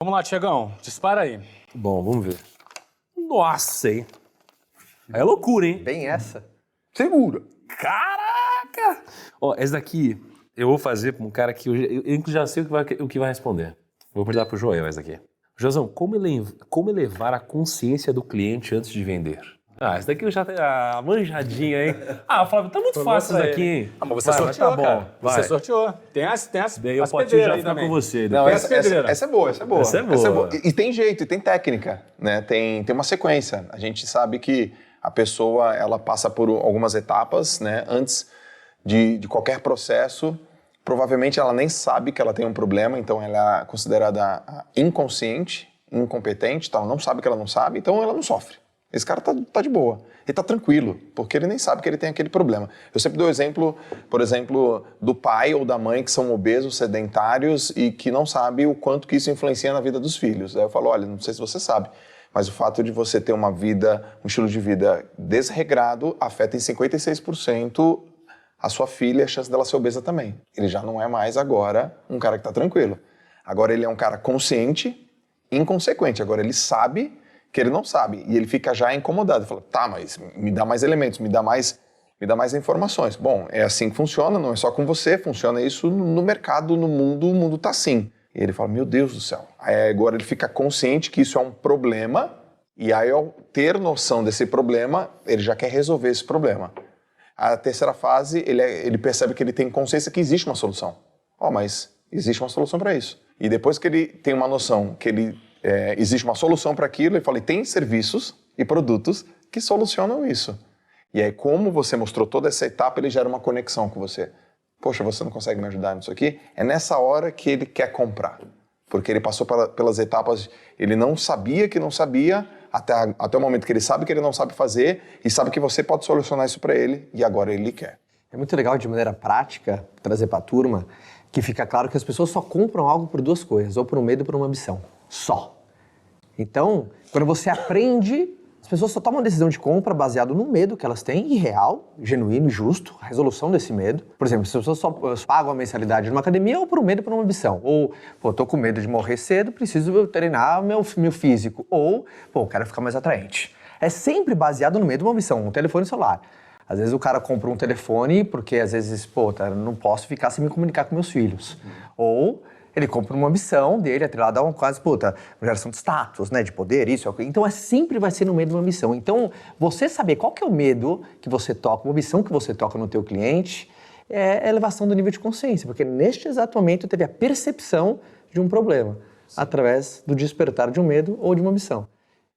Vamos lá, Tiagão, dispara aí. Bom, vamos ver. Nossa, hein? É loucura, hein? Bem essa. Segura. Caraca! Ó, essa daqui eu vou fazer para um cara que eu já sei o que vai responder. Vou perguntar pro Joel essa daqui. Joãozão, como elevar a consciência do cliente antes de vender? Essa daqui eu já tenho a manjadinha, hein? Flávio, tá muito fácil isso daqui, hein? Mas você sorteou, tá bom. cara. Vai. Você sorteou. Tem as Bem, eu as posso pedreiras já aí ficar também. com você. Não, Depois. essa é boa, essa é boa. Essa é boa. E tem jeito, e tem técnica, né? Tem uma sequência. A gente sabe que a pessoa, ela passa por algumas etapas, né? Antes de qualquer processo, provavelmente ela nem sabe que ela tem um problema, então ela é considerada inconsciente, incompetente, então ela não sabe que ela não sabe, então ela não sofre. Esse cara tá de boa, ele tá tranquilo, porque ele nem sabe que ele tem aquele problema. Eu sempre dou exemplo, por exemplo, do pai ou da mãe que são obesos, sedentários e que não sabe o quanto que isso influencia na vida dos filhos. Aí eu falo, olha, não sei se você sabe, mas o fato de você ter uma vida, um estilo de vida desregrado afeta em 56% a sua filha e a chance dela ser obesa também. Ele já não é mais agora um cara que tá tranquilo. Agora ele é um cara consciente, inconsequente. Agora ele sabe que ele não sabe, e ele fica já incomodado, fala, tá, mas me dá mais elementos, me dá mais informações. Bom, é assim que funciona, não é só com você, funciona isso no mercado, no mundo, o mundo tá assim. E ele fala, meu Deus do céu. Aí agora ele fica consciente que isso é um problema, e aí ao ter noção desse problema, ele já quer resolver esse problema. A terceira fase, ele percebe que ele tem consciência que existe uma solução. Mas existe uma solução para isso. E depois que ele tem uma noção que existe uma solução para aquilo, ele fala, e tem serviços e produtos que solucionam isso. E aí, como você mostrou toda essa etapa, ele gera uma conexão com você. Poxa, você não consegue me ajudar nisso aqui? É nessa hora que ele quer comprar. Porque ele passou pelas etapas, ele não sabia que não sabia, até o momento que ele sabe que ele não sabe fazer, e sabe que você pode solucionar isso para ele, e agora ele quer. É muito legal, de maneira prática, trazer para a turma, que fica claro que as pessoas só compram algo por duas coisas, ou por um medo ou por uma ambição. Só. Então, quando você aprende, as pessoas só tomam a decisão de compra baseado no medo que elas têm, irreal, genuíno e justo, a resolução desse medo. Por exemplo, as pessoas só pagam a mensalidade numa academia ou por um medo ou por uma ambição. Ou, tô com medo de morrer cedo, preciso treinar meu físico. Ou, quero ficar mais atraente. É sempre baseado no medo ou uma ambição, um telefone celular. Às vezes o cara compra um telefone porque às vezes, não posso ficar sem me comunicar com meus filhos. Ou ele compra uma ambição dele, atrelada a uma quase, uma geração de status, né, de poder, isso, aquilo. Então sempre vai ser no meio de uma ambição. Então, você saber qual que é o medo que você toca, uma ambição que você toca no teu cliente, é a elevação do nível de consciência, porque neste exato momento teve a percepção de um problema, através do despertar de um medo ou de uma ambição.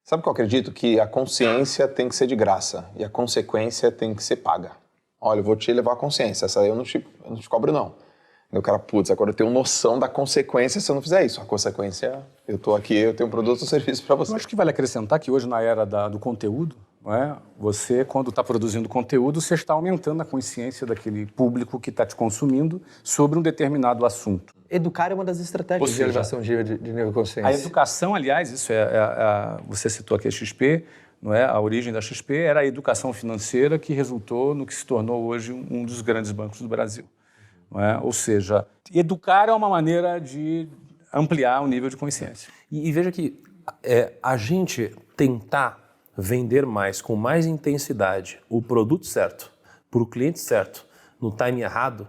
Sabe o que eu acredito? Que a consciência tem que ser de graça e a consequência tem que ser paga. Olha, eu vou te levar a consciência, essa aí eu não te cobro não. E o cara, agora eu tenho noção da consequência se eu não fizer isso. A consequência, eu tô aqui, eu tenho um produto ou serviço para você. Eu acho que vale acrescentar que hoje, na era do conteúdo, não é? Você, quando está produzindo conteúdo, você está aumentando a consciência daquele público que está te consumindo sobre um determinado assunto. Educar é uma das estratégias de elevação de nível de consciência. A educação, aliás, isso você citou aqui a XP, não é? A origem da XP era a educação financeira que resultou no que se tornou hoje um dos grandes bancos do Brasil. Não é? Ou seja, educar é uma maneira de ampliar o nível de consciência. E veja que a gente tentar vender mais, com mais intensidade, o produto certo, para o cliente certo, no time errado,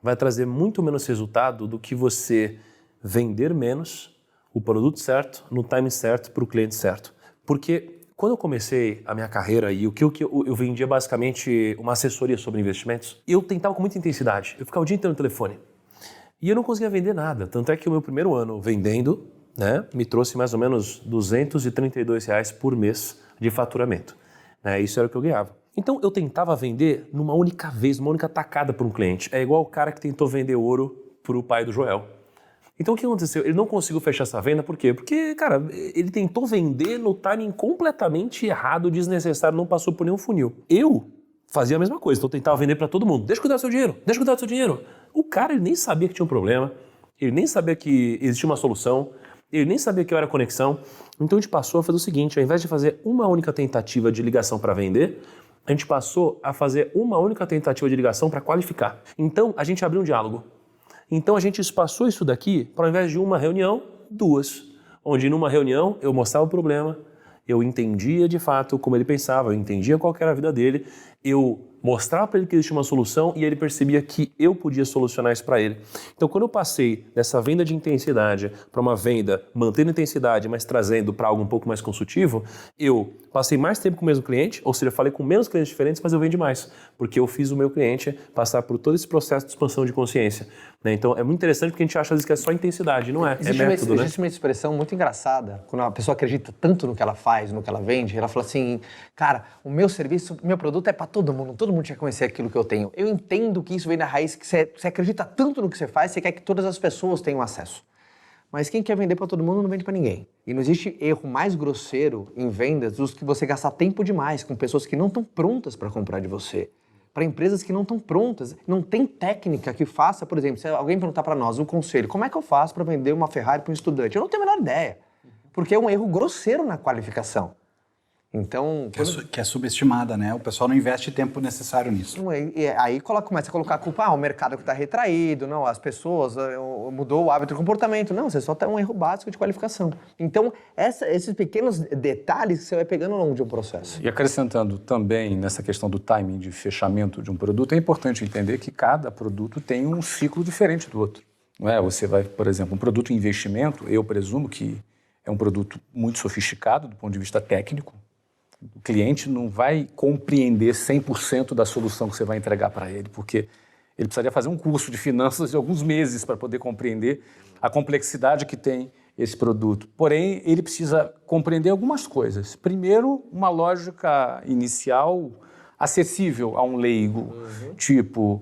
vai trazer muito menos resultado do que você vender menos o produto certo, no time certo, para o cliente certo. Porque quando eu comecei a minha carreira e o que eu vendia basicamente uma assessoria sobre investimentos, eu tentava com muita intensidade. Eu ficava o dia inteiro no telefone. E eu não conseguia vender nada. Tanto é que o meu primeiro ano vendendo, né, me trouxe mais ou menos R$232 por mês de faturamento. Isso era o que eu ganhava. Então eu tentava vender numa única vez, numa única tacada para um cliente. É igual o cara que tentou vender ouro para o pai do Joel. Então o que aconteceu? Ele não conseguiu fechar essa venda, por quê? Porque, cara, ele tentou vender no timing completamente errado, desnecessário, não passou por nenhum funil. Eu fazia a mesma coisa, então eu tentava vender para todo mundo. Deixa eu cuidar do seu dinheiro, deixa eu cuidar do seu dinheiro. O cara, ele nem sabia que tinha um problema, ele nem sabia que existia uma solução, ele nem sabia que eu era conexão. Então a gente passou a fazer o seguinte, ao invés de fazer uma única tentativa de ligação para vender, a gente passou a fazer uma única tentativa de ligação para qualificar. Então a gente abriu um diálogo. Então a gente espaçou isso daqui para, ao invés de uma reunião, duas. onde numa reunião eu mostrava o problema, eu entendia de fato como ele pensava, eu entendia qual que era a vida dele, eu mostrava para ele que existia uma solução e ele percebia que eu podia solucionar isso para ele. Então, quando eu passei dessa venda de intensidade para uma venda mantendo intensidade, mas trazendo para algo um pouco mais consultivo, eu passei mais tempo com o mesmo cliente, ou seja, falei com menos clientes diferentes, mas eu vendi mais, porque eu fiz o meu cliente passar por todo esse processo de expansão de consciência. Né? Então, é muito interessante porque a gente acha às vezes que é só intensidade, não é? É método, né? Existe uma expressão muito engraçada, quando a pessoa acredita tanto no que ela faz, no que ela vende, ela fala assim, cara, o meu serviço, meu produto é para todo mundo tinha que conhecer aquilo que eu tenho. Eu entendo que isso vem da raiz, que você acredita tanto no que você faz, você quer que todas as pessoas tenham acesso. Mas quem quer vender para todo mundo não vende para ninguém. E não existe erro mais grosseiro em vendas do que você gastar tempo demais com pessoas que não estão prontas para comprar de você. Para empresas que não estão prontas, não tem técnica que faça, por exemplo, se alguém perguntar para nós um conselho, como é que eu faço para vender uma Ferrari para um estudante? Eu não tenho a menor ideia, porque é um erro grosseiro na qualificação. Então, que é subestimada, né? O pessoal não investe tempo necessário nisso. E aí começa a colocar a culpa, o mercado que está retraído, não, as pessoas, mudou o hábito de comportamento. Não, você só tem um erro básico de qualificação. Então, esses pequenos detalhes que você vai pegando ao longo de um processo. E acrescentando também nessa questão do timing de fechamento de um produto, é importante entender que cada produto tem um ciclo diferente do outro. Não é? Você vai, por exemplo, um produto em investimento, eu presumo que é um produto muito sofisticado do ponto de vista técnico. O cliente não vai compreender 100% da solução que você vai entregar para ele, porque ele precisaria fazer um curso de finanças de alguns meses para poder compreender a complexidade que tem esse produto. Porém, ele precisa compreender algumas coisas. Primeiro, uma lógica inicial acessível a um leigo, tipo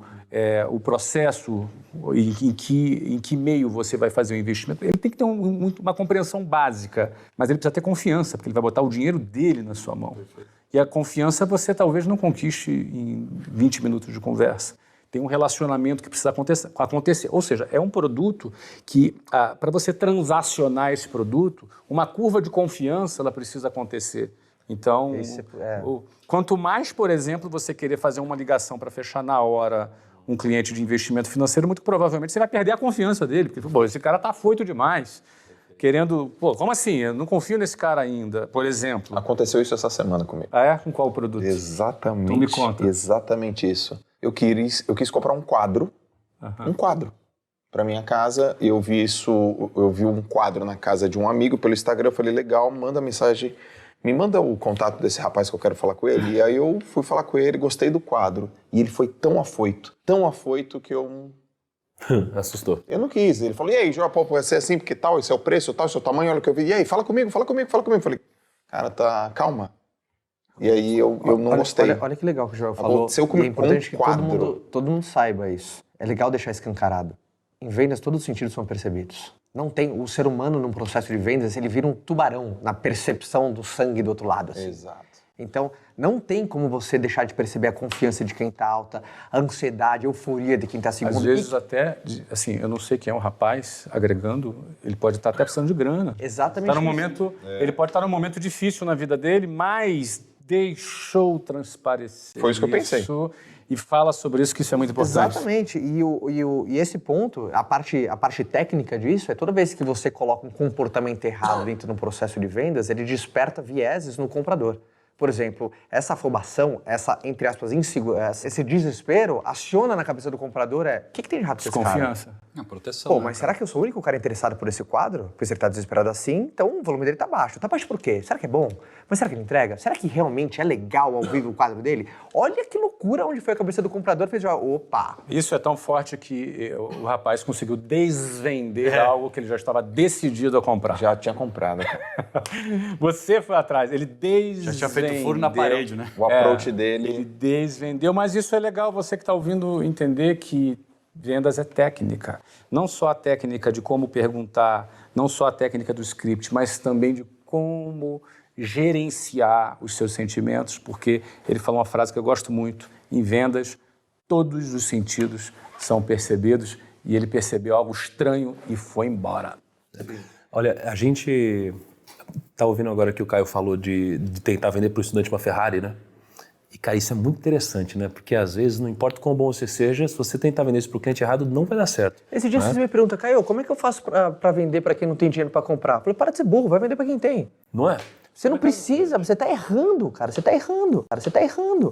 o processo em que meio você vai fazer o investimento. Ele tem que ter uma compreensão básica, mas ele precisa ter confiança, porque ele vai botar o dinheiro dele na sua mão. E a confiança você talvez não conquiste em 20 minutos de conversa. Tem um relacionamento que precisa acontecer. Ou seja, é um produto que, para você transacionar esse produto, uma curva de confiança ela precisa acontecer. Então, quanto mais, por exemplo, você querer fazer uma ligação para fechar na hora um cliente de investimento financeiro, muito provavelmente você vai perder a confiança dele, porque, esse cara está afoito demais, querendo... como assim? Eu não confio nesse cara ainda, por exemplo. Aconteceu isso essa semana comigo. Ah, é? Com qual produto? Exatamente. Então me conta. Exatamente isso. Eu quis comprar um quadro, para minha casa. Eu vi um quadro na casa de um amigo pelo Instagram, eu falei, legal, manda mensagem, me manda o contato desse rapaz que eu quero falar com ele. E aí eu fui falar com ele, gostei do quadro. E ele foi tão afoito que eu... Assustou. Eu não quis. Ele falou, e aí, João, vai ser assim, porque tal, esse é o preço, tal, esse é o tamanho, olha o que eu vi. E aí, fala comigo. Eu falei, cara, calma. E aí eu não gostei. Olha que legal que o João falou. Aconteceu comigo, é importante com um que quadro. todo mundo saiba isso. É legal deixar escancarado. Em vendas, todos os sentidos são percebidos. Não tem o ser humano num processo de vendas, ele vira um tubarão na percepção do sangue do outro lado. Assim. Exato. Então, não tem como você deixar de perceber a confiança de quem está alta, a ansiedade, a euforia de quem está segundo. Às vezes até, assim, eu não sei quem é um rapaz agregando, ele pode estar até precisando de grana. Exatamente. Ele pode estar num momento difícil na vida dele, mas deixou transparecer. Foi isso que eu pensei. E fala sobre isso, que isso é muito importante. Exatamente. E esse ponto, a parte técnica disso, é toda vez que você coloca um comportamento errado dentro de um processo de vendas, ele desperta vieses no comprador. Por exemplo, essa afobação, essa, entre aspas, insegurança, esse desespero, aciona na cabeça do comprador o que tem de errado com esse cara? Desconfiança. Proteção. Mas será que eu sou o único cara interessado por esse quadro? Porque se ele está desesperado assim, então o volume dele está baixo. Está baixo por quê? Será que é bom? Mas será que ele entrega? Será que realmente é legal ao vivo o quadro dele? Olha que loucura onde foi a cabeça do comprador, fez opa! Isso é tão forte que o rapaz conseguiu desvender algo que ele já estava decidido a comprar. Já tinha comprado. Você foi atrás, ele desvendeu. Já tinha feito furo na parede, né? O approach dele... Ele desvendeu, mas isso é legal você que está ouvindo entender que vendas é técnica. Não só a técnica de como perguntar, não só a técnica do script, mas também de como gerenciar os seus sentimentos, porque ele falou uma frase que eu gosto muito, em vendas, todos os sentidos são percebidos, e ele percebeu algo estranho e foi embora. Olha, a gente tá ouvindo agora que o Caio falou de tentar vender para o estudante uma Ferrari, né? E cara, isso é muito interessante, né? Porque às vezes, não importa quão bom você seja, se você tentar vender isso para o cliente errado, não vai dar certo. Esse dia você me pergunta, Caio, como é que eu faço para vender para quem não tem dinheiro para comprar? Eu falei, para de ser burro, vai vender para quem tem. Não é? Você não precisa, você está errando, cara, você está errando, cara, você está errando.